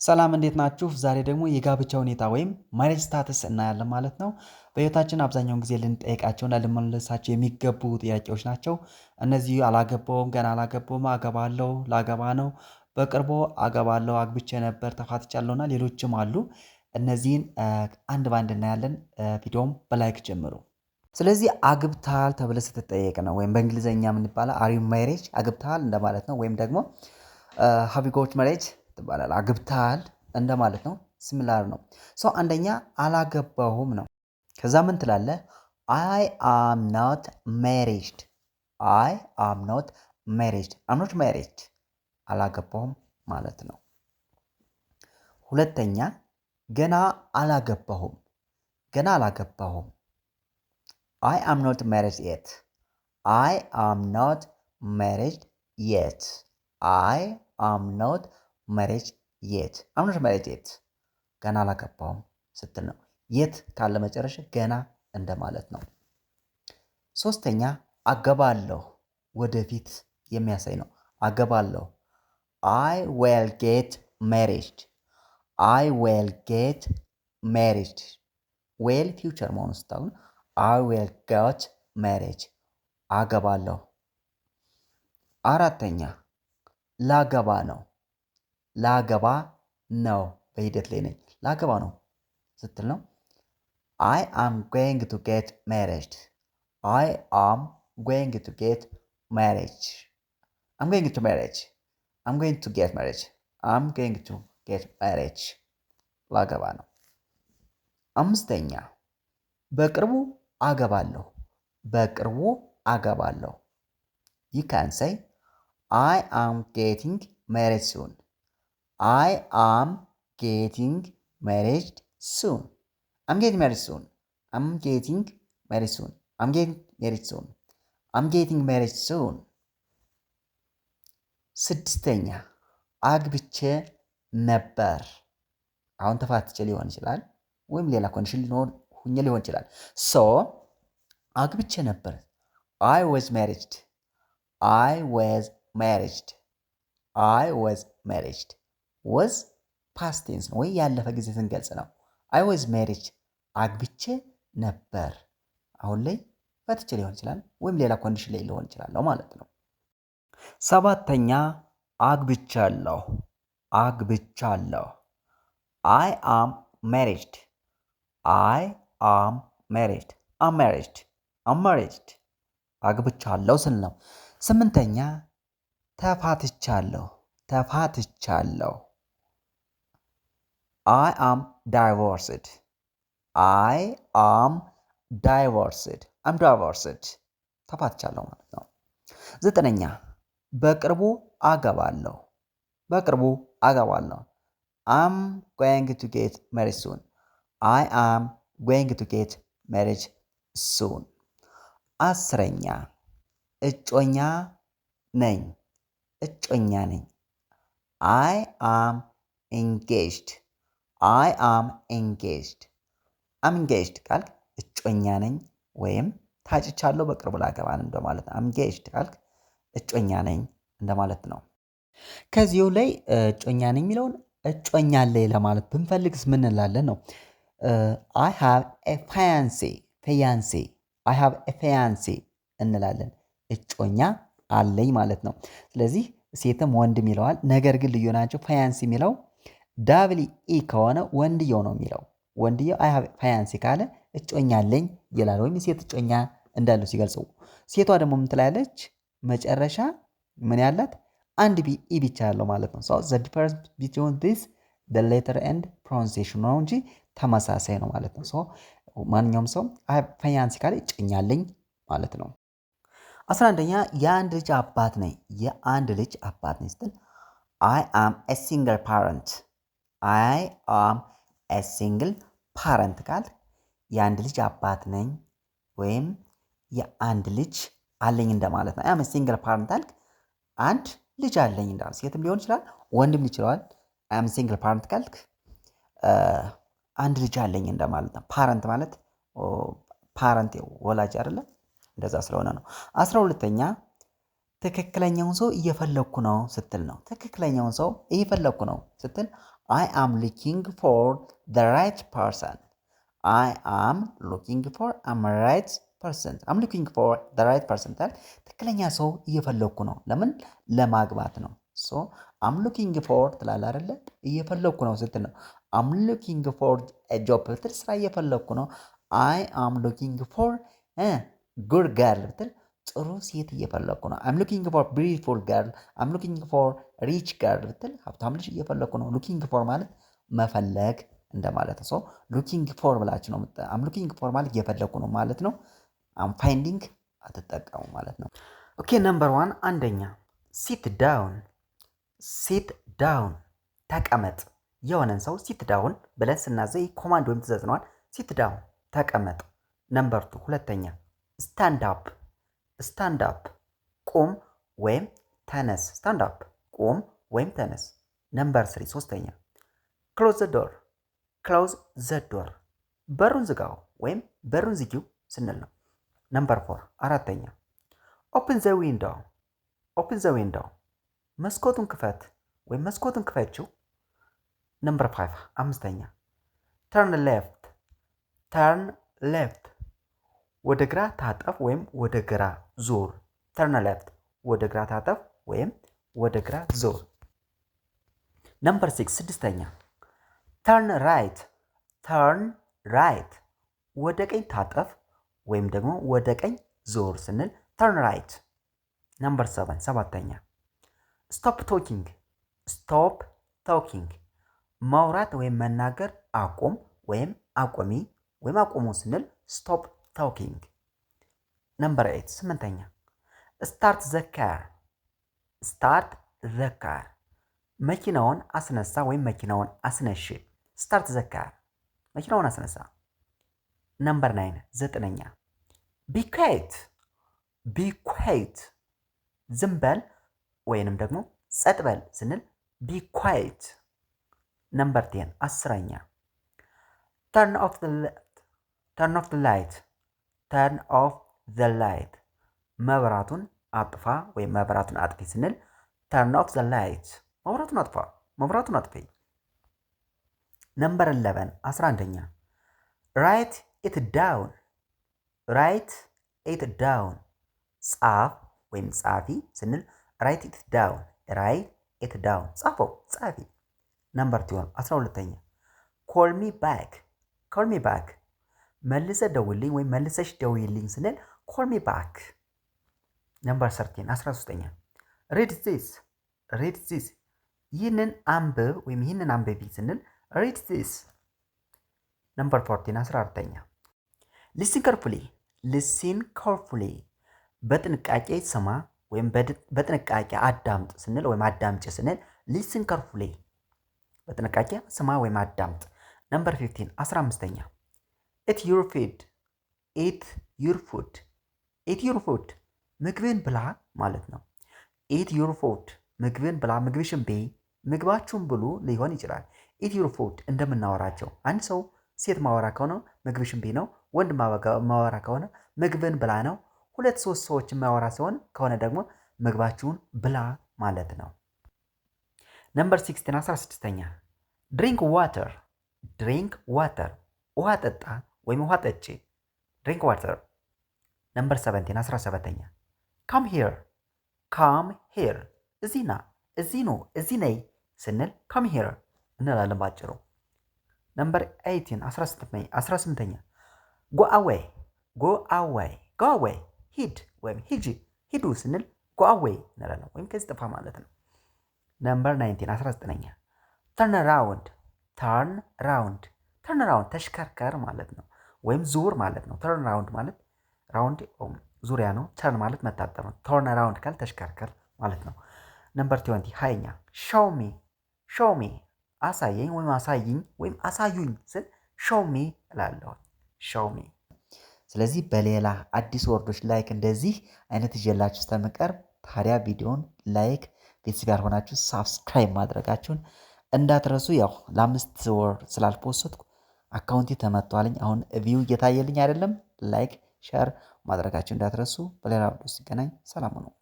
ሰላም እንዴት ናችሁ? ዛሬ ደግሞ የጋብቻ ሁኔታ ወይም ማሬጅ ስታተስ እናያለን ማለት ነው። በህይወታችን አብዛኛውን ጊዜ ልንጠይቃቸውና ልንመልሳቸው የሚገቡ ጥያቄዎች ናቸው። እነዚህ አላገባውም፣ ገና አላገባውም፣ አገባለሁ፣ ላገባ ነው፣ በቅርቡ አገባለሁ፣ አግብቼ ነበር፣ ተፋትቻለሁና ሌሎችም አሉ። እነዚህን አንድ ባንድ እናያለን። ቪዲዮም በላይክ ጀምሩ። ስለዚህ አግብታል ተብለ ስትጠየቅ ነው ወይም በእንግሊዘኛ የምንባለው አር ዩ ሜሪድ አግብታል እንደማለት ነው። ወይም ደግሞ ሃቭ ዩ ጎት ሜሪድ ትባላል። አግብታል እንደማለት ነው። ሲሚላር ነው። አንደኛ አላገባሁም ነው። ከዛ ምን ትላለህ? አይ አም ኖት ሜሪድ። አይ አም ኖት ሜሪድ። አም ኖት ሜሪድ አላገባሁም ማለት ነው። ሁለተኛ ገና አላገባሁም። ገና አላገባሁም። አይ አም ኖት ሜሪድ የት። አይ አም ኖት ሜሪድ የት። አይ አም ኖት ሜሪድ የት። አም ኖት ሜሪድ የት ገና አላገባሁም ስትል ነው። የት ካለ መጨረሻ ገና እንደማለት ነው። ሶስተኛ አገባለሁ ወደፊት የሚያሳይ ነው። አገባለሁ አይ ዊል ጌት ሜሪድ። አይ ዊል ጌት ሜሪድ። ዌል ፊውቸር መሆኑ ስታውን አይ ዊል ጌት ሜሪድ አገባለሁ። አራተኛ ላገባ ነው። ላገባ ነው በሂደት ላይ ነኝ። ላገባ ነው ስትል ነው። አይ አም ጎይንግ ቱ ጌት ሜሪድ። አይ አም ጎይንግ ቱ ጌት ሜሪድ። አም ጎይንግ ቱ ሜሪድ። አም ጎይንግ ቱ ጌት ሜሪድ። አም ጎይንግ ቱ ጌት ሜሪድ ላገባ ነው። አምስተኛ በቅርቡ አገባለሁ። በቅርቡ አገባለሁ። ዩ ካን ሴይ አይ አም ጌቲንግ ሜሪድ ሱን። I am getting married soon. I'm getting married soon. I'm getting married soon. I'm getting married soon. I'm getting married soon. ስድስተኛ አግብቼ ነበር። አሁን ተፋትቼ ሊሆን ይችላል ወይም ሌላ ኮንዲሽን ሊሆን ይችላል። አግብቼ ነበር። I was married. I was married. I was married. ወዝ ፓስት ቴንስ ነው ወይ ያለፈ ጊዜ ስንገልጽ ነው። አይ ወዝ ሜሪድ አግብቼ ነበር። አሁን ላይ ፈትቼ ሊሆን ይችላል ወይም ሌላ ኮንዲሽን ላይ ሊሆን ይችላል ማለት ነው። ሰባተኛ አግብቻለሁ። አግብቻለሁ አይ አም ሜሪድ። አይ አም ሜሪድ። አም ሜሪድ። አም ሜሪድ አግብቻለሁ ስል ነው። ስምንተኛ ተፋትቻለሁ። ተፋትቻለሁ I am divorced. I am divorced. I'm divorced. ተፋትቻለሁ ማለት ነው። ዘጠነኛ በቅርቡ አገባለሁ። በቅርቡ አገባለሁ I'm going to get married soon. I am going to get married soon. አስረኛ እጮኛ ነኝ። እጮኛ ነኝ I am engaged. I am engaged. I'm engaged ካልክ እጮኛ ነኝ ወይም ታጭቻለሁ በቅርቡ ላገባ ነው እንደማለት ነው። I'm engaged ካልክ እጮኛ ነኝ እንደማለት ነው። ከዚሁ ላይ እጮኛ ነኝ የሚለውን እጮኛ አለኝ ለማለት ብንፈልግስ ምን እንላለን ነው? I have a fiancé. fiancé. I have a fiancé እንላለን። እጮኛ አለኝ ማለት ነው። ስለዚህ ሴትም ወንድም ይለዋል። ነገር ግን ልዩ ናቸው። ፋያንሲ የሚለው ዳብል ኢ ከሆነ ወንድየው ነው የሚለው። ወንድየው አይ ሃቭ ፋያንሲ ካለ እጮኛ አለኝ ይላል፣ ወይም የሴት እጮኛ እንዳለው ሲገልጸው። ሴቷ ደግሞ ምን ትላለች? መጨረሻ ምን ያላት አንድ ኢ ብቻ ያለው ማለት ነው። the difference between this the letter and pronunciation ነው እንጂ ተመሳሳይ ነው ማለት ነው። ማንኛውም ሰው አይ ሃቭ ፋያንሲ ካለ እጮኛ አለኝ ማለት ነው። 11ኛ የአንድ ልጅ አባት ነኝ። የአንድ ልጅ አባት ነኝ ስትል I am a single parent. I am a single parent ካል የአንድ ልጅ አባት ነኝ ወይም የአንድ ልጅ አለኝ እንደማለት ነው። I am a single parent አልክ አንድ ልጅ አለኝ እንዳል ሴትም ሊሆን ይችላል ወንድም ይችላል። I am a single parent ካልክ አንድ ልጅ አለኝ እንደማለት ነው። ፓረንት ማለት ፓረንት ወላጅ አይደለ? እንደዛ ስለሆነ ነው። 12ኛ ትክክለኛውን ሰው እየፈለኩ ነው ስትል ነው። ትክክለኛውን ሰው እየፈለኩ ነው ስትል I am looking for the right person. I am looking for a right person. I'm looking for the right person. ትክክለኛ ሰው እየፈለኩ ነው። ለምን? ለማግባት ነው። ሶ I'm looking for ትላለህ አይደለ? እየፈለኩ ነው ስትል ነው። I'm looking for a job ብትል ስራ እየፈለኩ ነው። I am looking for a good girl ብትል ጥሩ ሴት እየፈለኩ ነው። I'm looking for beautiful girl. I'm looking for rich girl ብትል ሀብታም ልጅ እየፈለኩ ነው። looking for ማለት መፈለግ እንደማለት ነው። ሶ looking for ብላችሁ ነው I'm looking for ማለት እየፈለኩ ነው ማለት ነው። I'm finding አትጠቀሙ ማለት ነው። ኦኬ ነምበር 1 አንደኛ sit down sit down ተቀመጥ። የሆነን ሰው sit down ብለን ስናዘይ ኮማንድ ወይም ትእዛዝ ነዋል። sit down ተቀመጥ። ነምበር 2 ሁለተኛ stand up stand up ቁም ወይም ተነስ። stand up ቁም ወይም ተነስ። ነምበር 3 ሶስተኛ close the door close the door በሩን ዝጋው ወይም በሩን ዝጊው ስንል ነው። ነምበር 4 አራተኛ open the window open the window መስኮቱን ክፈት ወይም መስኮቱን ክፈችው። ነምበር 5 አምስተኛ turn left ወደ ግራ ታጠፍ ወይም ወደ ግራ ዞር። turn left ወደ ግራ ታጠፍ ወይም ወደ ግራ ዞር። ነምበር 6 ስድስተኛ turn right ወደ ቀኝ ታጠፍ ወይም ደግሞ ወደ ቀኝ ዞር ስንል turn right። ነምበር 7 ሰባተኛ stop talking ማውራት ወይም መናገር አቁም ወይም አቁሚ ወይም አቁሙ ስንል stop talking። ነምበር 8 ስምንተኛ start the car መኪናውን አስነሳ ወይም መኪናውን አስነሽ። start the car መኪናውን አስነሳ። ነምበር 9 ዘጠነኛ be quiet ዝም በል ወይንም ደግሞ ጸጥ በል ስንል be quiet። ነምበር 10 አስረኛ turn off the light መብራቱን አጥፋ ወይም መብራቱን አጥፊ ስንል turn off the light መብራቱን አጥፊ። ነምበር 11 11ኛ write it down ጻፍ ወይም ጻፊ ስንል write it down ጻፊ። ነምበር 12ኛ call me back መልሰ ደውልኝ ወይም መልሰሽ ደውይልኝ ስንል call me back። ነምበር 13ኛ read this ይህንን አንብብ ወይም ይህንን አንብቢ ስንል read this። ነምበር 14ኛ listen carefully በጥንቃቄ ስማ ወይም በጥንቃቄ አዳምጥ ስንል ወይም አዳምጭ ስንል listen carefully በጥንቃቄ ስማ ወይም አዳምጥ። ነምበር 15 15ኛ eat your food ምግብን ብላ ማለት ነው። eat your food ምግብን ብላ ምግብሽን ብይ ምግባችሁን ብሉ ሊሆን ይችላል። eat your food እንደምናወራቸው አንድ ሰው ሴት ማወራ ከሆነ ምግብሽን ብይ ነው። ወንድ ማወራ ከሆነ ምግብን ብላ ነው። 2-3 ሰዎች ማወራ ሲሆን ከሆነ ደግሞ ምግባችሁን ብላ ማለት ነው። ነምበር 16 16ኛ drink water ውሃ ጠጣ ወይም ውሃ ጠጪ drink water። ነምበር 17 17ኛ come here እዚህ ነይ ስንል come here እንላለን ባጭሩ። ነምበር 18 18ኛ go away ሂድ ወይም ሂዱ ስንል go away እንላለን ወይም ከዚህ ጥፋ ማለት ነው። ነምበር 19 19ኛ turn around ተሽከርከር ማለት ነው ወይም ዙር ማለት ነው። turn around ማለት ራውንድ ዙሪያ ነው። turn ማለት መታጠፍ ነው። turn around ካል ተሽከርከር ማለት ነው። ነምበር 20 20ኛ show me አሳየኝ ወይም አሳይኝ ወይም አሳዩኝ ስል show me እላለሁ show me። ስለዚህ በሌላ አዲስ ወርዶች ላይክ እንደዚህ አይነት ይዤላችሁ እስከምቀርብ ታዲያ ቪዲዮን ላይክ ቤተሰብ ያልሆናችሁ ሳብስክራይብ ማድረጋችሁን እንዳትረሱ። ያው ለ5 ወር ስላልፖስትኩ አካውንቴ ተመቷልኝ። አሁን ቪው እየታየልኝ አይደለም። ላይክ ሼር ማድረጋችሁን እንዳትረሱ። በሌላ ቪዲዮ ሲገናኝ ሰላም ነው።